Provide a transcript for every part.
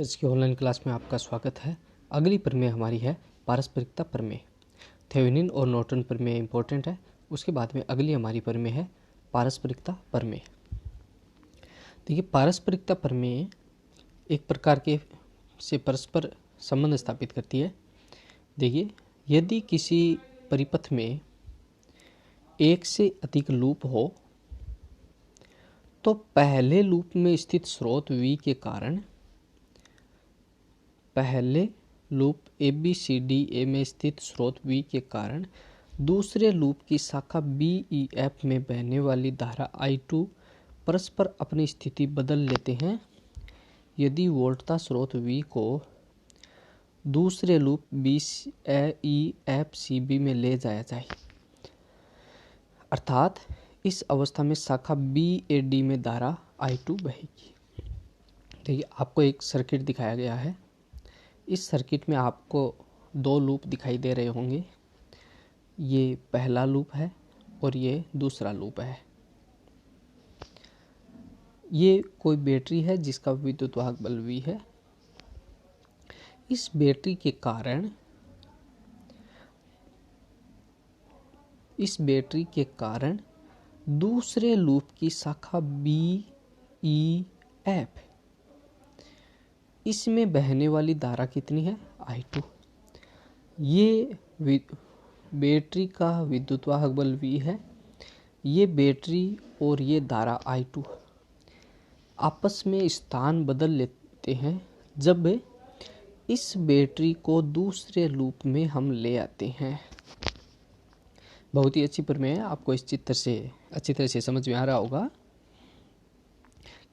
आज की online class में आपका स्वागत है। अगली प्रमेय हमारी है पारस्परिकता प्रमेय। थेवेनिन और नॉर्टन प्रमेय इंपॉर्टेंट है। उसके बाद में अगली हमारी प्रमेय है पारस्परिकता प्रमेय। देखिए, पारस्परिकता प्रमेय एक प्रकार के से परस्पर संबंध स्थापित करती है। देखिए, यदि किसी परिपथ में एक से अधिक लूप हो तो पहले लूप में स्थित स्रोत V के कारण पहले लूप ABCDA में स्थित स्रोत V के कारण दूसरे लूप की शाखा BEF में बहने वाली धारा I2 परस्पर अपनी स्थिति बदल लेते हैं यदि वोल्टता स्रोत V को दूसरे लूप BEFCB में ले जाया जाए। अर्थात इस अवस्था में शाखा BAD में धारा I2 बहेगी। देखिए, आपको एक सर्किट दिखाया गया है। इस सर्किट में आपको दो लूप दिखाई दे रहे होंगे। ये पहला लूप है और ये दूसरा लूप है। ये कोई बैटरी है जिसका विद्युत वाहक बल V है। इस बैटरी के कारण दूसरे लूप की शाखा BEF इसमें बहने वाली धारा कितनी है? I2। ये बैटरी का विद्युत वाहक बल V है। ये बैटरी और ये धारा I2 आपस में स्थान बदल लेते हैं जब इस बैटरी को दूसरे लूप में हम ले आते हैं। बहुत ही अच्छी प्रमेय है। आपको इस चित्र से अच्छी तरह से समझ में आ रहा होगा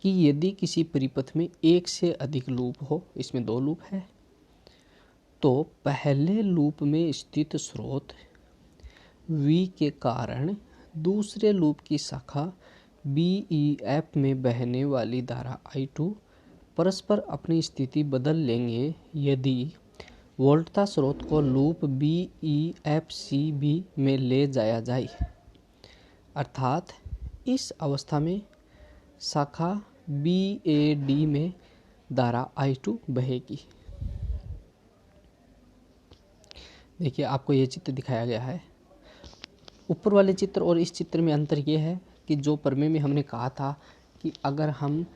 कि यदि किसी परिपथ में एक से अधिक लूप हो, इसमें दो लूप है, तो पहले लूप में स्थित स्रोत V के कारण दूसरे लूप की शाखा BEF में बहने वाली धारा I2 परस्पर अपनी स्थिति बदल लेंगे यदि वोल्टता स्रोत को लूप BEFCB में ले जाया जाए। अर्थात इस अवस्था में शाखा BAD में धारा I2 बहेगी। देखिए, आपको ये चित्र दिखाया गया है। ऊपर वाले चित्र और इस चित्र में अंतर ये है कि जो प्रमेय में हमने कहा था कि अगर हम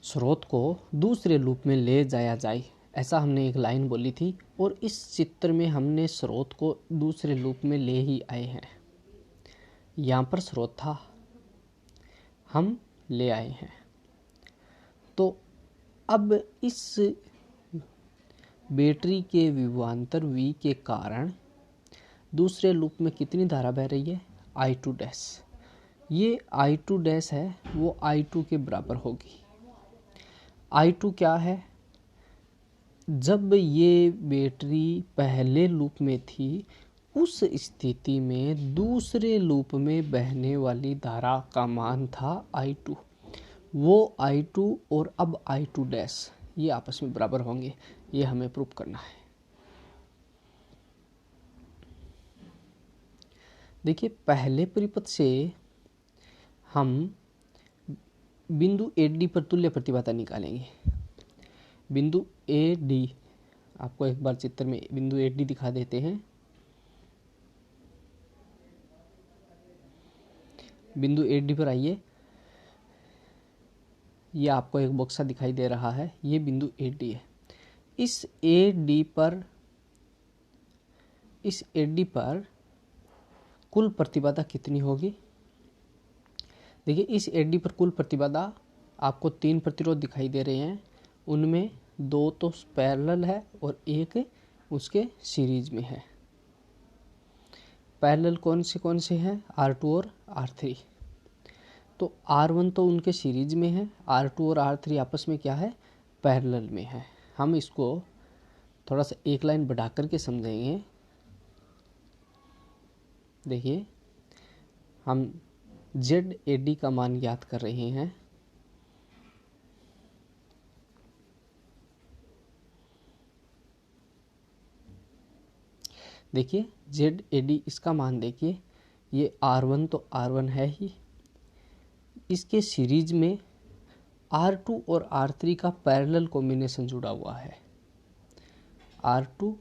स्रोत को दूसरे लूप में ले जाया जाए, ऐसा हमने एक लाइन बोली थी, और इस चित्र में हमने स्रोत को दूसरे लूप में ले ही आए हैं। यहाँ पर स्रोत था, हम ले आए हैं। तो अब इस बैटरी के विभवांतर V के कारण दूसरे लूप में कितनी धारा बह रही है? I2 dash. ये I2 डैश है वो I2 के बराबर होगी। I2 क्या है? जब ये बैटरी पहले लूप में थी उस स्थिति में दूसरे लूप में बहने वाली धारा का मान था I2। वो I2 और अब I2 डैश ये आपस में बराबर होंगे। ये हमें प्रूव करना है। देखिए, पहले परिपथ से हम बिंदु AD पर तुल्य प्रतिबाधा निकालेंगे। बिंदु AD, आपको एक बार चित्र में बिंदु AD दिखा देते हैं। बिंदु AD पर आइए। ये आपको एक बॉक्सा दिखाई दे रहा है। ये बिंदु AD है। इस AD पर कुल प्रतिबाधा कितनी होगी? देखिए, इस AD पर कुल प्रतिबाधा आपको 3 प्रतिरोध दिखाई दे रहे हैं। उनमें 2 तो पैरेलल है और एक उसके सीरीज में है। पैरेलल कौन से हैं? R2 और R3। तो R1 तो उनके सीरीज में है, R2 और R3 आपस में क्या है? पैरेलल में है। हम इसको थोड़ा सा एक लाइन बढ़ा करके समझेंगे। देखिए, हम ZAD का मान ज्ञात कर रहे हैं। देखिए, ZAD इसका मान देखिए, ये R1 तो R1 है ही, इसके सीरीज में R2 और R3 का पैरेलल कॉम्बिनेशन जुड़ा हुआ है, R2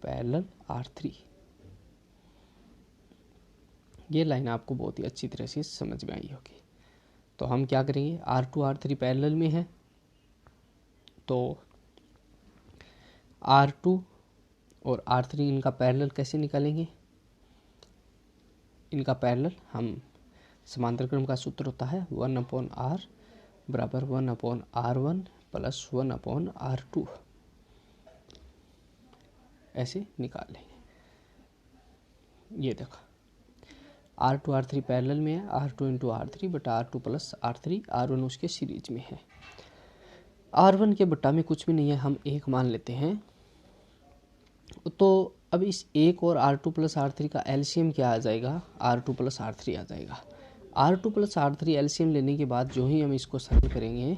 पैरेलल R3। ये लाइन आपको बहुत ही अच्छी तरह से समझ में आई होगी। तो हम क्या करेंगे, R2 R3 पैरेलल में है, तो R2 और R3 इनका पैरेलल कैसे निकालेंगे, इनका पैरेलल हम समांतर क्रम का सूत्र होता है 1/r बराबर 1/r1 प्लस 1/r2, ऐसे निकाल लेंगे। ये देखो R2 R3 पैरेलल में है, R2 इंटू R3 बटा R2 प्लस R3, R1 उसके सीरीज में है। R1 के बट्टा में कुछ भी नहीं है, हम 1 मान लेते हैं। तो अब इस 1 और R2 प्लस R3 का एलसीएम क्या आ जाएगा, R2 प्लस R3 आ जाएगा। R2 प्लस R3 एलसीएम लेने के बाद जो ही हम इसको सरल करेंगे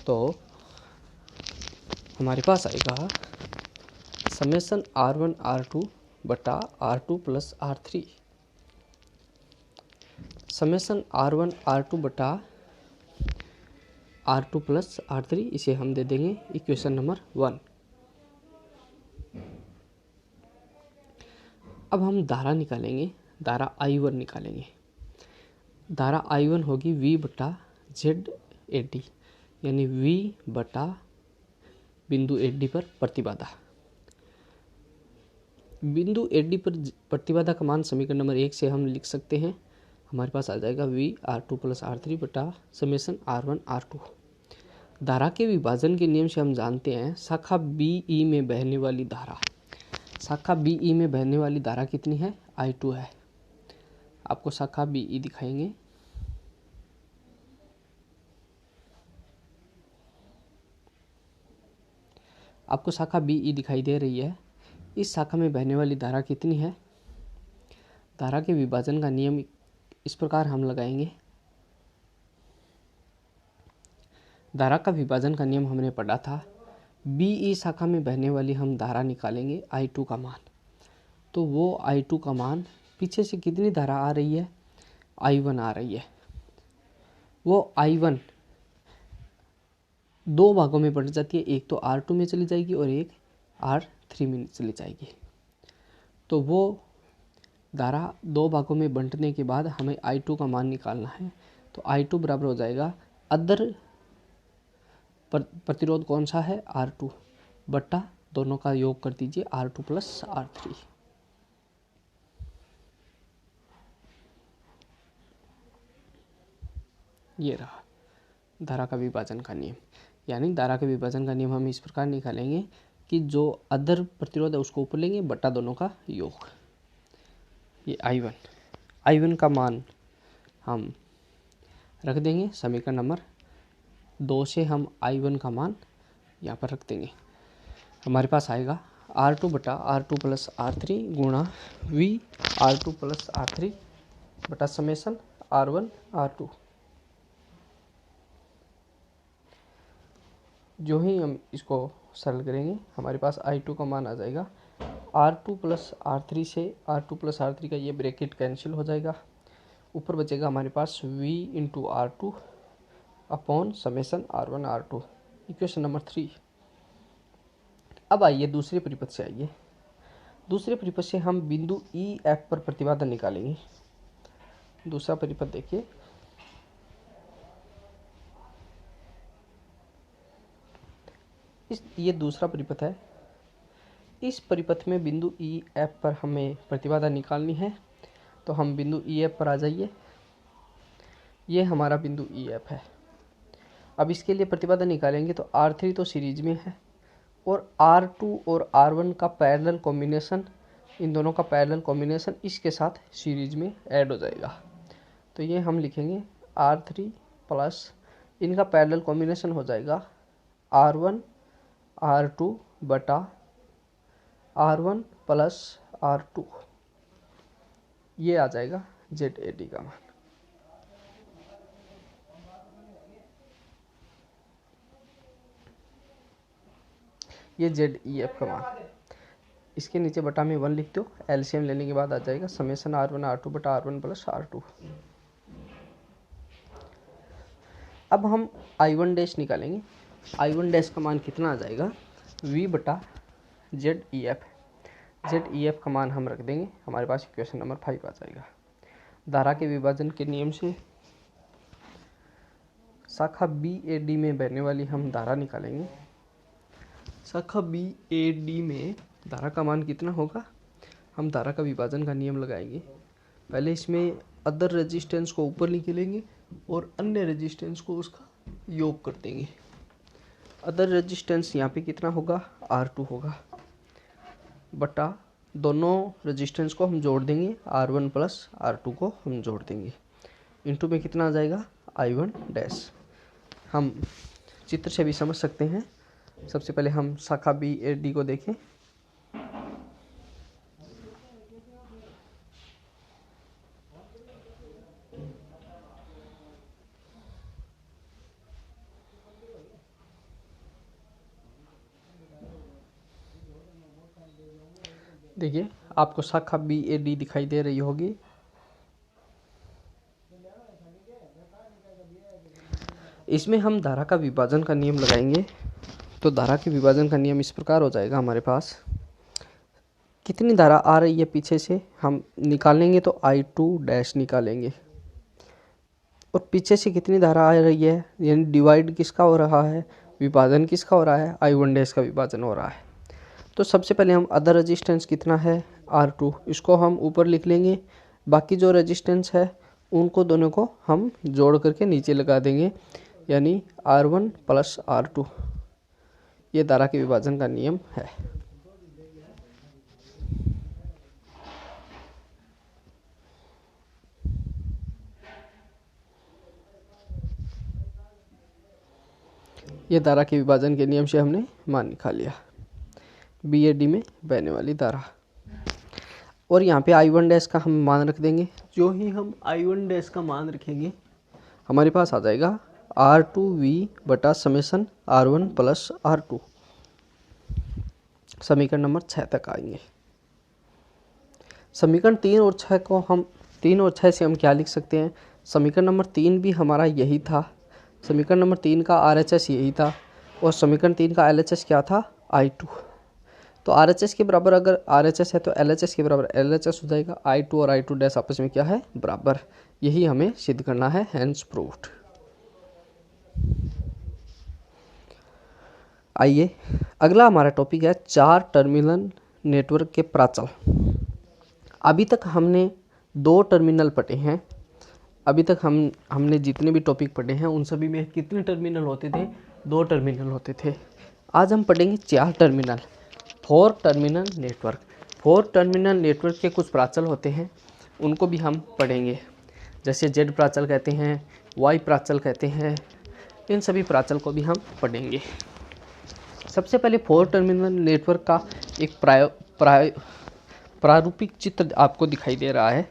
तो हमारे पास आएगा समेसन R1 R2 बटा R2 plus R3, summation R1 R2 बटा R2 प्लस R3, इसे हम दे देंगे इक्वेशन नंबर 1। अब हम धारा निकालेंगे, धारा I1 निकालेंगे। धारा I1 होगी V बटा ZAD, यानी V बटा बिंदु AD पर प्रतिबाधा। बिंदु AD पर प्रतिबाधा का मान समीकरण नंबर 1 से हम लिख सकते हैं। हमारे पास आ जाएगा V R2 प्लस R3 बटा समेसन R1 R2। धारा के विभाजन के नियम से हम जानते हैं शाखा BE में बहने वाली धारा, शाखा BE में बहने वाली धारा कितनी है, I2 है। आपको शाखा BE दिखाएंगे, आपको शाखा BE दिखाई दे रही है। इस शाखा में बहने वाली धारा कितनी है, धारा के विभाजन का नियम इस प्रकार हम लगाएंगे। धारा का विभाजन का नियम हमने पढ़ा था, BE शाखा में बहने वाली हम धारा निकालेंगे I2 का मान। तो वो I2 का मान, पीछे से कितनी धारा आ रही है, I1 आ रही है। वो I1 दो भागों में बंट जाती है, एक तो R2 में चली जाएगी और एक R3 में चली जाएगी। तो वो धारा दो भागों में बंटने के बाद हमें I2 का मान निकालना है। तो I2 बराबर हो जाएगा अदर प्रतिरोध कौन सा है, R2 बट्टा दोनों का योग कर दीजिए R2 प्लस R3। ये रहा धारा का विभाजन का नियम। यानी धारा के विभाजन का नियम हम इस प्रकार निकालेंगे कि जो अदर प्रतिरोध है उसको ऊपर लेंगे बट्टा दोनों का योग। ये I1 का मान हम रख देंगे समीकरण नंबर 2 से, हम I1 का मान यहाँ पर रख देंगे। हमारे पास आएगा R2 बटा R2 प्लस R3 गुणा V R2 प्लस R3 बटा समेसन R1 R2। जो ही हम इसको सरल करेंगे हमारे पास I2 का मान आ जाएगा R2 प्लस R3 से R2 प्लस R3 का ये ब्रैकेट कैंसिल हो जाएगा। ऊपर बचेगा हमारे पास V into R2 upon summation R1 R2, equation number 3। अब आइए दूसरे परिपथ से आइए। दूसरे परिपथ से हम बिंदु EF पर प्रतिबाधा निकालेंगे। दूसरा परिपथ देखिए, ये दूसरा परिपथ है। इस परिपथ में बिंदु EF पर हमें प्रतिबाधा निकालनी है। तो हम बिंदु EF पर आ जाइए, ये हमारा बिंदु EF है। अब इसके लिए प्रतिबाधा निकालेंगे तो R3 तो सीरीज में है और R2 और R1 का पैरेलल कॉम्बिनेशन, इन दोनों का पैरेलल कॉम्बिनेशन इसके साथ सीरीज में ऐड हो जाएगा। तो ये हम लिखेंगे R3 प्लस इनका पैरेलल कॉम्बिनेशन हो जाएगा R1 R2 बटा R1 प्लस R2, ये आ जाएगा ZAD का मान। ये ZEF का मान, इसके नीचे बटा में 1 लिख दो, एलसीएम लेने के बाद आ जाएगा समेसन R1 R2 बटा R1 प्लस R2। अब हम I1 डैश निकालेंगे। I1 डैश का मान कितना आ जाएगा, V बटा ZEF। ZEF का मान हम रख देंगे, हमारे पास इक्वेशन नंबर 5 आ जाएगा। धारा के विभाजन के नियम से शाखा BAD में बहने वाली हम धारा निकालेंगे। शाखा BAD में धारा का मान कितना होगा, हम धारा का विभाजन का नियम लगाएंगे। पहले इसमें अदर रेजिस्टेंस को ऊपर लिख लेंगे और अन्य रेजिस्टेंस को उसका योग कर देंगे। अदर रेजिस्टेंस यहाँ पे कितना होगा, R2 होगा, बटा दोनों रेजिस्टेंस को हम जोड़ देंगे, R1 प्लस R2 को हम जोड़ देंगे, इनटू में कितना आ जाएगा, I1 डैश। हम चित्र से भी समझ सकते हैं। सबसे पहले हम शाखा BAD को देखें। देखिए आपको शाखा BAD दिखाई दे रही होगी। इसमें हम धारा का विभाजन का नियम लगाएंगे। तो धारा के विभाजन का नियम इस प्रकार हो जाएगा, हमारे पास कितनी धारा आ रही है पीछे से हम निकालेंगे तो I2 डैश निकालेंगे, और पीछे से कितनी धारा आ रही है, यानी डिवाइड किसका हो रहा है, विभाजन किसका हो रहा है, I1 डैश का विभाजन हो रहा है। तो सबसे पहले हम अदर रेजिस्टेंस कितना है, R2, इसको हम ऊपर लिख लेंगे। बाकी जो रेजिस्टेंस है उनको दोनों को हम जोड़ करके नीचे लगा देंगे, यानी R1 प्लस R2। ये धारा के विभाजन का नियम है। ये धारा के विभाजन के नियम से हमने मान निकाल लिया, BAD में बहने वाली धारा। और यहाँ पे I1 डैश का हम मान रख देंगे। जो ही हम I1 डैश का मान रखेंगे हमारे पास आ जाएगा R2V बटा समेसन R1 प्लस R2। समीकरण नंबर 6 तक आएंगे। समीकरण 3 और 6 को हम 3 और 6 से हम क्या लिख सकते हैं, समीकरण नंबर 3 भी हमारा यही था। समीकरण नंबर 3 का RHS यही था, और समीकरण 3 का LHS क्या था, I2। तो RHS के बराबर अगर RHS है तो LHS के बराबर LHS हो जाएगा। I2 और I2 डैश आपस में क्या है, बराबर। यही हमें सिद्ध करना है, हेंस प्रूव्ड। आइए अगला हमारा टॉपिक है 4 टर्मिनल नेटवर्क के प्राचल। अभी तक हमने 2 टर्मिनल पढ़े हैं। अभी तक हमने जितने भी टॉपिक पढ़े हैं उन सभी में कितने टर्मिनल होते थे, 2 टर्मिनल होते थे। आज हम पढ़ेंगे 4 terminal, 4 terminal network. 4 terminal network के कुछ प्राचल होते हैं, उनको भी हम पढ़ेंगे। जैसे Z प्राचल कहते हैं, Y प्राचल कहते हैं, इन सभी प्राचल को भी हम पढ़ेंगे। सबसे पहले 4 टर्मिनल नेटवर्क का एक प्रारूपिक चित्र आपको दिखाई दे रहा है।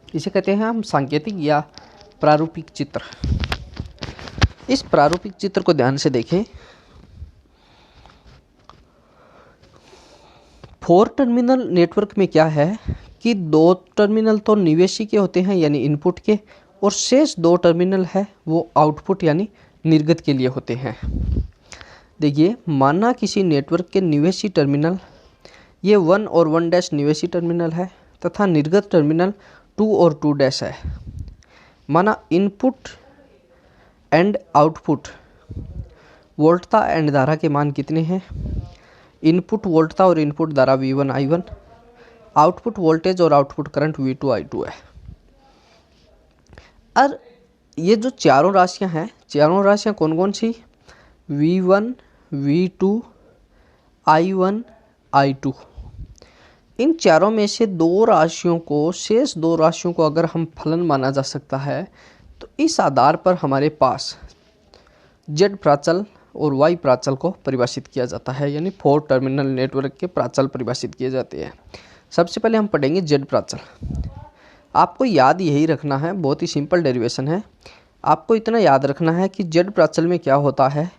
इसे कहते हैं हम सांकेतिक या प्रारूपिक चित्र। इस प्रारूपिक चित्र को ध्यान से देखें। 4 टर्मिनल नेटवर्क में क्या है कि 2 टर्मिनल तो निवेशी के होते हैं यानी इनपुट के, और शेष 2 टर्मिनल है वो आउटपुट यानी निर्गत के लिए होते हैं। देखिए, माना किसी नेटवर्क के निवेशी टर्मिनल ये 1 और 1 डैश निवेशी टर्मिनल है तथा निर्गत टर्मिनल 2 और 2 डैश है। माना इनपुट एंड आउटपुट वोल्टता एंड धारा के मान कितने हैं, इनपुट वोल्टता और इनपुट धारा V1 I1, आउटपुट वोल्टेज और आउटपुट करंट V2 I2 है। और ये जो चारों राशियां हैं, चारों राशियां कौन कौन सी, V1 V2 I1 I2। इन चारों में से 2 राशियों को, शेष 2 राशियों को अगर हम फलन माना जा सकता है तो इस आधार पर हमारे पास Z प्राचल और Y प्राचल को परिभाषित किया जाता है, यानी 4 टर्मिनल नेटवर्क के प्राचल परिभाषित किए जाते हैं। सबसे पहले हम पढ़ेंगे Z प्राचल। आपको याद यही रखना है, बहुत ही सिंपल डेरिवेशन है। आपको इतना याद रखना है कि Z प्राचल में क्या होता है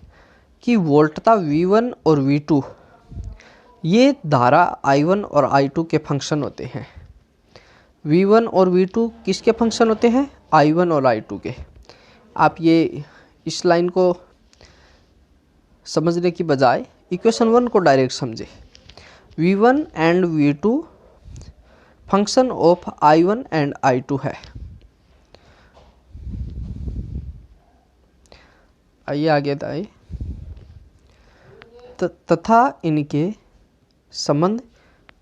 कि वोल्टता V1 और V2 ये धारा I1 और I2 के फंक्शन होते हैं। V1 और V2 किसके फंक्शन होते हैं, I1 और I2 के। आप ये इस लाइन को समझने की बजाय इक्वेशन 1 को डायरेक्ट समझे। V1 and V2 function of I1 and I2 है। आइए आगे आए। तथा इनके संबंध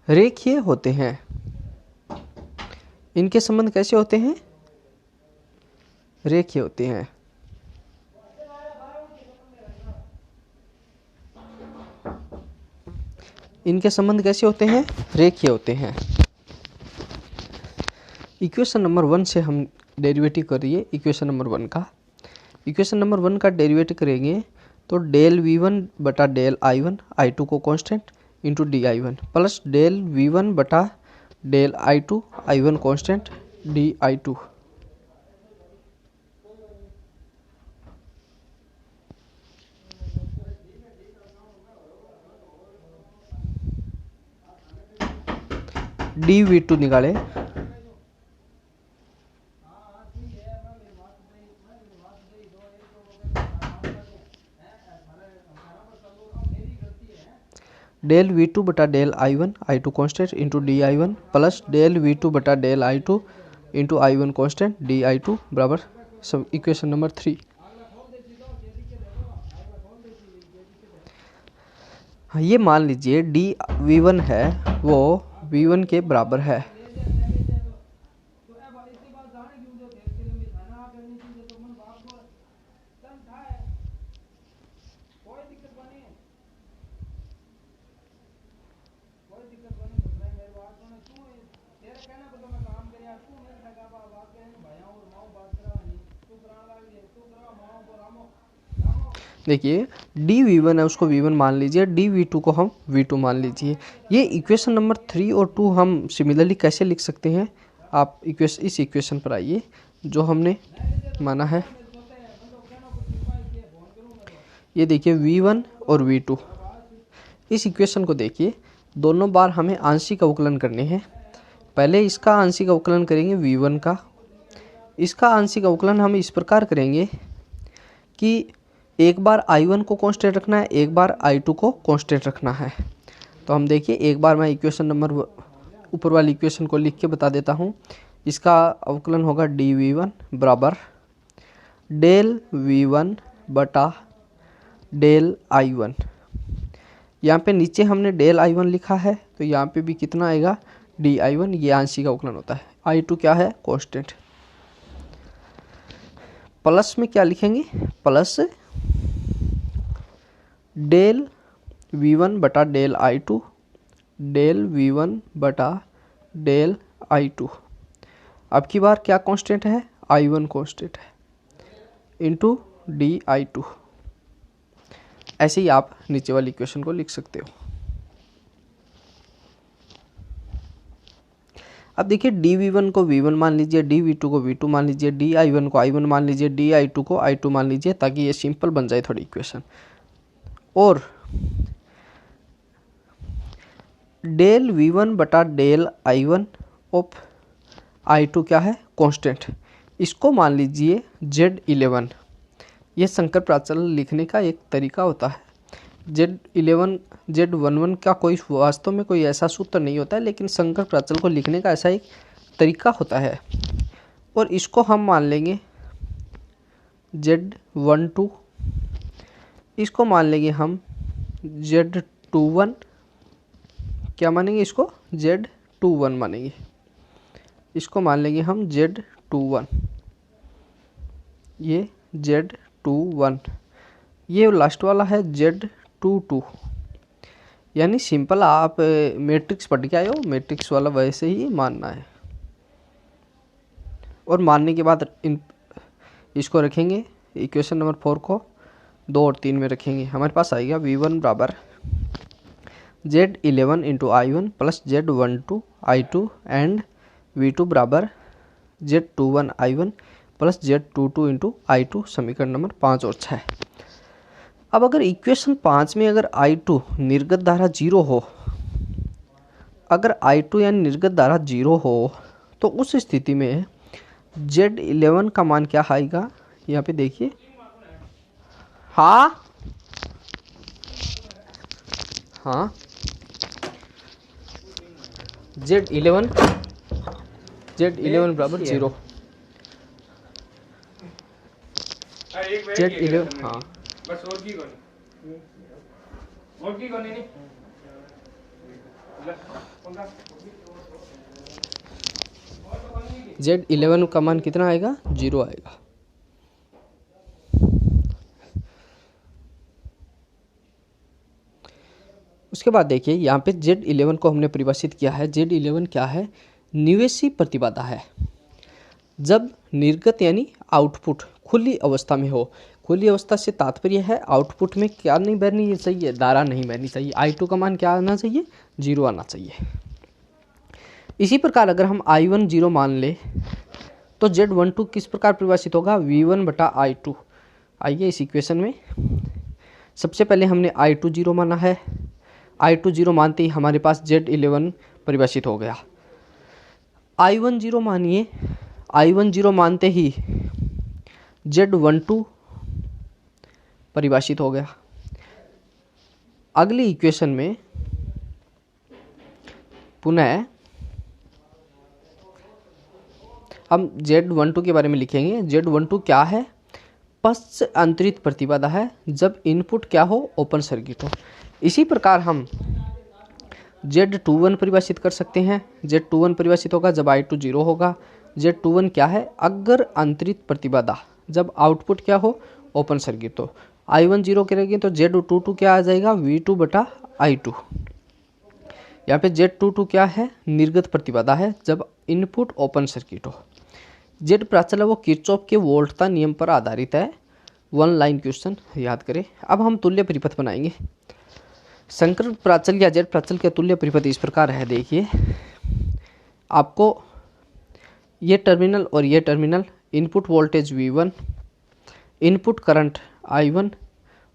रेखीय होते हैं। इनके संबंध कैसे होते हैं? रेखीय होते हैं। इनके संबंध कैसे होते हैं? रेखीय होते हैं। इक्वेशन नंबर 1 से हम डेरिवेटिव करिए। इक्वेशन नंबर 1 का डेरिवेटिव करेंगे तो डेल V1 बटा डेल I1 I2 को constant into DI1 plus del V1 बटा del I2 I1 constant DI2। dV2 निकाले। डेल V2 बटा del I1 I2 constant into DI1 plus del V2 बटा del I2 into I1 constant DI2 बराबर सब equation number 3। ये मान लीजिए dV1 है वो V1 के बराबर है। देखिए dV1 है उसको V1 मान लीजिए, dV2 को हम V2 मान लीजिए। ये इक्वेशन नंबर 3 और 2 हम सिमिलरली कैसे लिख सकते हैं? आप इस इक्वेशन पर आइए जो हमने माना है। ये देखिए V1 और V2, इस इक्वेशन को देखिए। दोनों बार हमें आंशिक अवकलन करने हैं। पहले इसका आंशिक अवकलन करेंगे V1 का। इसका आंशिक अवकलन हम इस प्रकार करेंगे कि एक बार I1 को कांस्टेंट रखना है, एक बार I2 को कांस्टेंट रखना है। तो हम देखिए, एक बार मैं इक्वेशन नंबर ऊपर वाली इक्वेशन को लिख के बता देता हूँ। इसका अवकलन होगा dV1 बराबर डेल V1 बटा डेल I1। यहाँ पे नीचे हमने डेल I1 लिखा है तो यहाँ पे भी कितना आएगा? DI1। ये आंशिक अवकलन होता है। I2 क्या है? कांस्टेंट। प्लस में क्या लिखेंगे? प्लस डेल V1 बटा डेल I2 डेल V1 बटा डेल I2। अब की बार क्या कांस्टेंट है? I1 कांस्टेंट है इंटू DI2। ऐसे ही आप नीचे वाली इक्वेशन को लिख सकते हो। अब देखिए dV1 को V1 मान लीजिए, dV2 को V2 मान लीजिए, DI1 को I1 मान लीजिए, DI2 को I2 मान लीजिए, ताकि ये सिंपल बन जाए थोड़ी इक्वेशन। और डेल V1 बटा डेल I1 ऑफ I2 क्या है? कांस्टेंट। इसको मान लीजिए Z11। ये संकर प्राचल लिखने का एक तरीका होता है। Z11 का कोई वास्तव में कोई ऐसा सूत्र नहीं होता है, लेकिन संकर प्राचल को लिखने का ऐसा एक तरीका होता है। और इसको हम मान लेंगे Z12, इसको मान लेंगे हम Z21। क्या मानेंगे इसको? Z21 मानेंगे। इसको मान लेंगे हम Z21। ये Z21। ये लास्ट वाला है Z22। यानी सिंपल आप मैट्रिक्स पढ़ के आए हो, मैट्रिक्स वाला वैसे ही मानना है। और मानने के बाद इसको रखेंगे इक्वेशन नंबर 4 को 2 और 3 में रखेंगे। हमारे पास आएगा V1 बराबर Z11 into I1 plus Z12 I2 and V2 बराबर Z21 I1 plus Z22 into I2। समीकरण नंबर 5 और 6। अब अगर इक्वेशन 5 में अगर I2 निर्गत धारा 0 हो, अगर I2 यानी निर्गत धारा 0 हो, तो उस स्थिति में Z11 का मान क्या आएगा? यहाँ पे देखिए, हाँ हाँ, Z11 बराबर 0, Z11 हाँ बस और की कोनी नहीं Z11 का मान कितना आएगा, 0 आएगा। उसके बाद देखिए यहाँ पे Z11 को हमने परिभाषित किया है। Z11 क्या है, निवेशी प्रतिबाधा है जब निर्गत यानी आउटपुट खुली अवस्था में हो। खुली अवस्था से तात्पर्य है आउटपुट में क्या नहीं बहनी चाहिए, धारा नहीं बहनी चाहिए। I2 का मान क्या आना चाहिए, 0 आना चाहिए। इसी प्रकार अगर हम I1 0 मान ले तो Z12 किस प्रकार परिभाषित होगा, V1 बटा I2। आइए इस इक्वेशन में सबसे पहले हमने I2 0 माना है। I2 0 मानते ही हमारे पास Z11 परिभाषित हो गया। I1 0 मानिए, I1 0 मानते ही Z12 परिभाषित हो गया। अगली इक्वेशन में पुनः हम Z12 के बारे में लिखेंगे। Z12 क्या है, पश्च अंतरित प्रतिबाधा है जब इनपुट क्या हो, ओपन सर्किट हो। इसी प्रकार हम Z21 परिभाषित कर सकते हैं। Z21 परिभाषित होगा जब I2 0 होगा। Z21 क्या है, अगर अंतरित प्रतिबाधा जब आउटपुट क्या हो, ओपन सर्किट हो। I1 0 करेंगे तो Z22 क्या आ जाएगा, V2 बटा I2। यहाँ पे Z22 क्या है, निर्गत प्रतिबाधा है जब इनपुट ओपन सर्किट हो। Z प्राचल वो किरचॉफ के वोल्टता नियम पर आधारित है। 1 लाइन क्वेश्चन याद करें। अब हम तुल्य परिपथ बनाएंगे। संकर प्राचल या Z प्राचल के तुल्य परिपथ इस प्रकार है। देखिए आपको ये टर्मिनल और ये terminal, input voltage V1, input current I1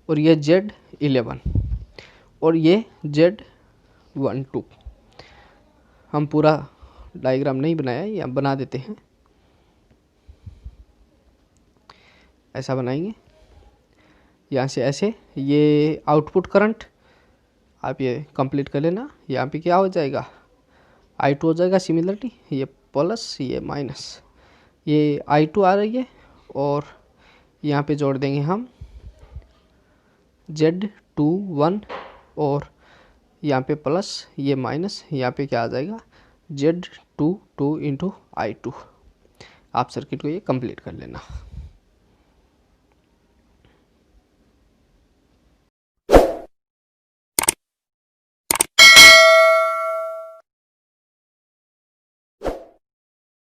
और ये Z11 और ये Z12। हम पूरा डायग्राम नहीं बनाया, या बना देते हैं, ऐसा बनाएंगे। यहाँ से ऐसे ये आउटपुट करंट आप ये कंप्लीट कर लेना। यहाँ पे क्या हो जाएगा, I2 हो जाएगा सिमिलरली, ये प्लस ये माइनस, ये I2 आ रही है और यहाँ पे जोड़ देंगे हम Z21 और यहाँ पे प्लस ये माइनस, यहाँ पे क्या आ जाएगा Z22 इंटू I2। आप सर्किट को ये कंप्लीट कर लेना।